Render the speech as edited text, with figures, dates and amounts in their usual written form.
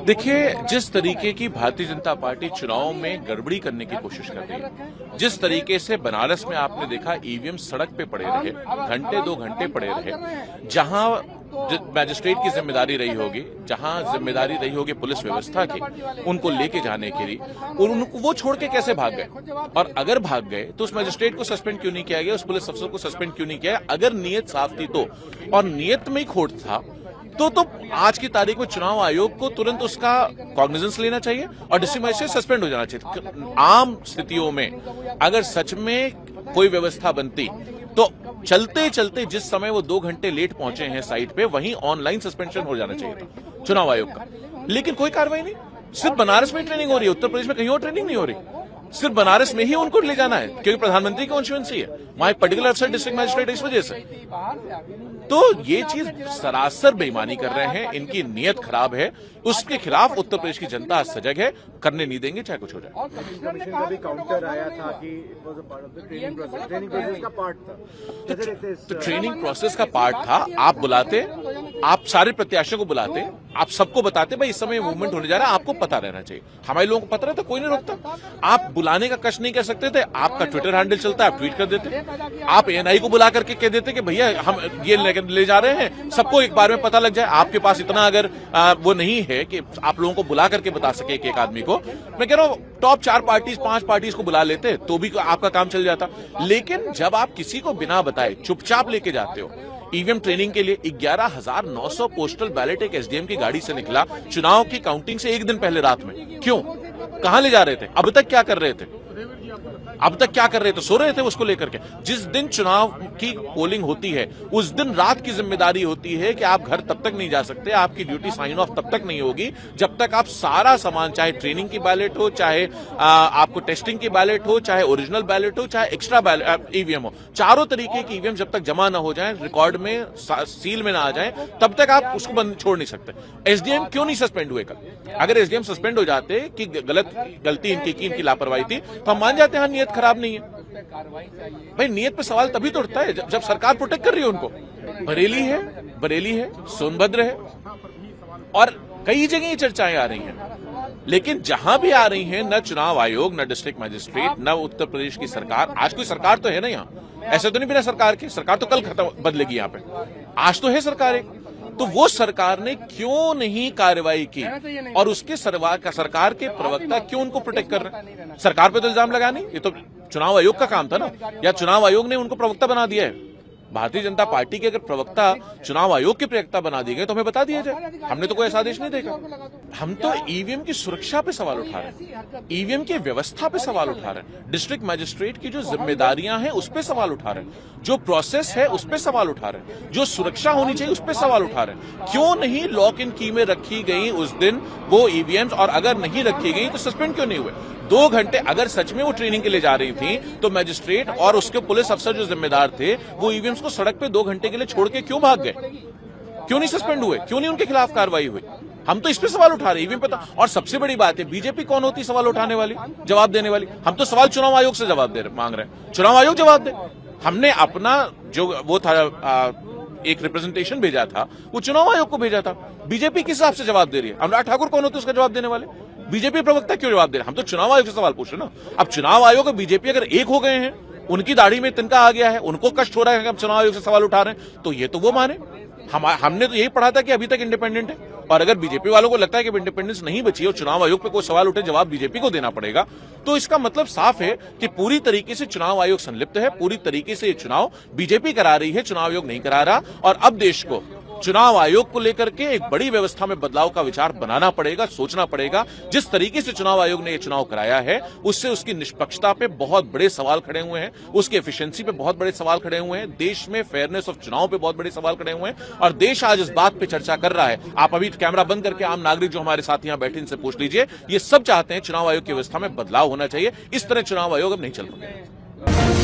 देखिए, जिस तरीके की भारतीय जनता पार्टी चुनाव में गड़बड़ी करने की कोशिश कर रही है, जिस तरीके से बनारस में आपने देखा ईवीएम सड़क पे पड़े रहे, घंटे 2 घंटे पड़े रहे, जहां मैजिस्ट्रेट की जिम्मेदारी रही होगी, जहां जिम्मेदारी रही होगी पुलिस व्यवस्था की उनको लेके जाने के लिए, और उनको वो छोड़ के कैसे भाग गए। और अगर भाग गए तो उस मैजिस्ट्रेट को सस्पेंड क्यों नहीं किया गया, उस पुलिस अफसर को सस्पेंड क्यों नहीं किया गया। अगर नीयत साफ थी तो, और नीयत में ही खोट था तो आज की तारीख में चुनाव आयोग को तुरंत उसका कॉग्निजेंस लेना चाहिए और डिस्ट्रिक्ट मजिस्ट्रेट सस्पेंड हो जाना चाहिए। आम स्थितियों में अगर सच में कोई व्यवस्था बनती तो चलते चलते जिस समय वो 2 घंटे लेट पहुंचे हैं साइट पे, वहीं ऑनलाइन सस्पेंशन हो जाना चाहिए था चुनाव आयोग का। लेकिन कोई कार्रवाई नहीं। सिर्फ बनारस में ट्रेनिंग हो रही है, उत्तर प्रदेश में कहीं और ट्रेनिंग नहीं हो रही। सिर्फ बनारस में ही उनको ले जाना है क्योंकि प्रधानमंत्री की कॉन्स्टिट्यूएंसी है, वहां एक पर्टिकुलर अफसर डिस्ट्रिक्ट मजिस्ट्रेट इस वजह से। तो ये चीज सरासर बेईमानी कर रहे हैं, इनकी नीयत खराब है, उसके खिलाफ उत्तर प्रदेश की जनता सजग है, करने नहीं देंगे चाहे कुछ हो जाए। कमीशन का भी काउंटर आया था कि it was a part of the training process का पार्ट था। तो ट्रेनिंग प्रोसेस का पार्ट था। आप बुलाते, आप सारे प्रत्याशियों को बुलाते, आप सबको बताते भाई इस समय मूवमेंट होने जा रहा है, आपको पता रहना चाहिए। हमारे लोगों को पता रहता, कोई नहीं रोकता। आप बुलाने का कष्ट नहीं कर सकते थे, आपका ट्विटर हैंडल चलता है, आप ट्वीट कर देते। आप एएनआई को बुला करके कह देते कि भैया हम ये ले जा रहे हैं, सबको एक बार में पता लग जाए। आपके पास इतना अगर वो नहीं है कि आप लोगों को बुला करके बता सके एक आदमी को, मैं कह रहा हूं टॉप 4 पार्टीज 5 पार्टीज को बुला लेते तो भी आपका काम चल जाता। लेकिन जब आप किसी को बिना बताए चुपचाप लेके जाते हो ईवीएम ट्रेनिंग के लिए, 11,900 पोस्टल बैलेट एक एसडीएम की गाड़ी से निकला चुनाव की काउंटिंग से एक दिन पहले रात में। क्यों, कहां ले जा रहे थे, अब तक क्या कर रहे थे, अब तक क्या कर रहे थे, सो रहे थे उसको लेकर के। जिस दिन चुनाव की पोलिंग होती है उस दिन रात की जिम्मेदारी होती है कि आप घर तब तक नहीं जा सकते, आपकी ड्यूटी साइन ऑफ तब तक नहीं होगी जब तक आप सारा सामान, चाहे ट्रेनिंग की बैलेट हो, चाहे आपको टेस्टिंग की बैलेट हो, चाहे ओरिजिनल बैलेट हो, चाहे एक्स्ट्रा ईवीएम हो, चारों तरीके की ईवीएम जब तक जमा ना हो जाए, रिकॉर्ड में सील में ना आ जाए, तब तक आप उसको बंद छोड़ नहीं सकते। एसडीएम क्यों नहीं सस्पेंड हुए कल? अगर एसडीएम सस्पेंड हो जाते कि गलती इनकी लापरवाही थी तो हम मान जाते हैं नियत खराब नहीं है। भाई नियत पे सवाल तभी तो उठता है जब सरकार प्रोटेक्ट कर रही है उनको। बरेली है, सोनभद्र है, और कई जगह ये चर्चाएं आ रही हैं। लेकिन जहां भी आ रही हैं, न चुनाव आयोग, न डिस्ट्रिक्ट मजिस्ट्रेट, न उत्तर प्रदेश की सरकार। आज कोई सरकार तो है ना यहाँ, ऐसे तो नहीं बिना सरकार के, सरकार तो कल खत्म बदलेगी यहाँ पे। आज तो है सरकार एक, तो वो सरकार ने क्यों नहीं कार्रवाई की, और उसके सरकार के प्रवक्ता क्यों उनको प्रोटेक्ट कर रहे हैं? सरकार पे तो इल्जाम लगानी, ये तो चुनाव आयोग का काम था ना, या चुनाव आयोग ने उनको प्रवक्ता बना दिया है। भारतीय जनता पार्टी के अगर प्रवक्ता चुनाव आयोग के प्रवक्ता बना दिए गए तो हमें बता दिया जाए, हमने तो कोई ऐसा आदेश नहीं देखा। हम तो ईवीएम की सुरक्षा पे सवाल उठा रहे हैं, ईवीएम की व्यवस्था पे सवाल उठा रहे हैं, डिस्ट्रिक्ट मजिस्ट्रेट की जो जिम्मेदारियां हैं उस पे सवाल उठा रहे हैं, जो प्रोसेस है उस पे सवाल उठा रहे हैं, जो सुरक्षा होनी चाहिए उस पे सवाल उठा रहे हैं। क्यों नहीं लॉक इन की में रखी गई उस दिन वो ईवीएम्स, और अगर नहीं रखी गई तो सस्पेंड क्यों नहीं हुए? 2 घंटे अगर सच में वो ट्रेनिंग के लिए जा रही थी तो मैजिस्ट्रेट और उसके पुलिस अफसर जो जिम्मेदार थे वो ईवीएम्स को सड़क पे 2 घंटे के लिए छोड़ के क्यों भाग गए? क्यों नहीं सस्पेंड हुए? क्यों नहीं उनके खिलाफ कार्रवाई हुई? हम तो इस पे सवाल उठा रहे हैं, ईवीएम पे। और सबसे बड़ी बात है, बीजेपी कौन होती सवाल उठाने वाली, जवाब देने वाली? हम तो सवाल चुनाव आयोग से जवाब मांग रहे हैं, चुनाव आयोग जवाब दे। हमने अपना जो वो था एक रिप्रेजेंटेशन भेजा था, वो चुनाव आयोग को भेजा था। बीजेपी किस हिसाब से जवाब दे रही है? अनुराग ठाकुर कौन होते उसका जवाब देने वाले? बीजेपी प्रवक्ता क्यों जवाब दे रहे हैं? हम तो चुनाव आयोग से सवाल पूछ रहे हैं ना। अब चुनाव आयोग और बीजेपी अगर एक हो गए हैं, उनकी दाढ़ी में तिनका आ गया है, उनको कष्ट हो रहा है कि हम चुनाव आयोग से सवाल उठा रहे हैं, तो ये तो वो माने। हमने तो यही पढ़ा था कि अभी तक इंडिपेंडेंट है, और अगर बीजेपी वालों को लगता है कि इंडिपेंडेंस नहीं बची और चुनाव आयोग पे कोई सवाल उठे, जवाब बीजेपी को देना पड़ेगा, तो इसका मतलब साफ है कि पूरी तरीके से चुनाव आयोग संलिप्त है, पूरी तरीके से ये चुनाव बीजेपी करा रही है, चुनाव आयोग नहीं करा रहा। और अब देश को चुनाव आयोग को लेकर के एक बड़ी व्यवस्था में बदलाव का विचार बनाना पड़ेगा, सोचना पड़ेगा। जिस तरीके से चुनाव आयोग ने यह चुनाव कराया है उससे उसकी निष्पक्षता पे बहुत बड़े सवाल खड़े हुए हैं, उसकी एफिशिएंसी पे बहुत बड़े सवाल खड़े हुए हैं, देश में फेयरनेस ऑफ चुनाव पे बहुत बड़े सवाल खड़े हुए हैं, और देश आज इस बात पे चर्चा कर रहा है। आप अभी कैमरा बंद करके आम नागरिक जो हमारे साथ यहां बैठे इनसे पूछ लीजिए, ये सब चाहते हैं चुनाव आयोग की व्यवस्था में बदलाव होना चाहिए। इस तरह चुनाव आयोग अब नहीं चल रहा।